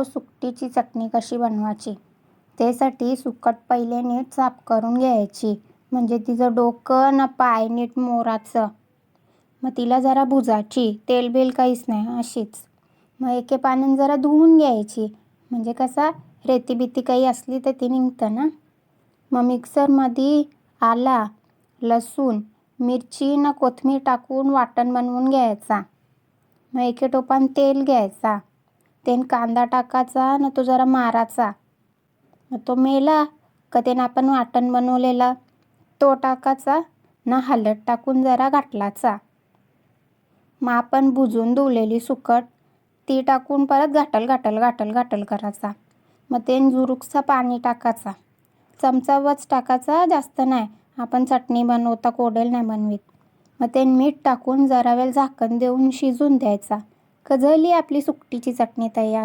सुकटीची चटणी कशी बनवायची. त्यासाठी सुकट पहिले नीट साफ करून घ्यायची, म्हणजे तिचं डोकं ना पाय नीट मोराचं. मग तिला जरा भुजायची, तेल बेल काहीच नाही अशीच. मग एके पाण्याने जरा धुवून घ्यायची, म्हणजे कसा रेती बिती काही असली तर ती निघतं ना. मग मिक्सरमध्ये आला, लसूण, मिरची ना कोथिंबीर टाकून वाटण बनवून घ्यायचा. मग एके टोपान तेल घ्यायचा, त्यानं कांदा टाकायचा ना तो जरा मारायचा. मग तो मेला का त्यानं आपण वाटण बनवलेला तो टाकायचा ना, हळद टाकून जरा घाटलाचा. मग आपण भुजून धुवलेली सुकट ती टाकून परत घाटल करायचा. मग त्यानं जुरुकसा पाणी टाकायचा, चमचावच टाकायचा, जास्त नाही. आपण चटणी बनवता कोरडेल नाही बनवीत. मग त्यानं मीठ टाकून जरा वेळ झाकण देऊन शिजून द्यायचा. झाली आपली सुकटीची चटणी तयार.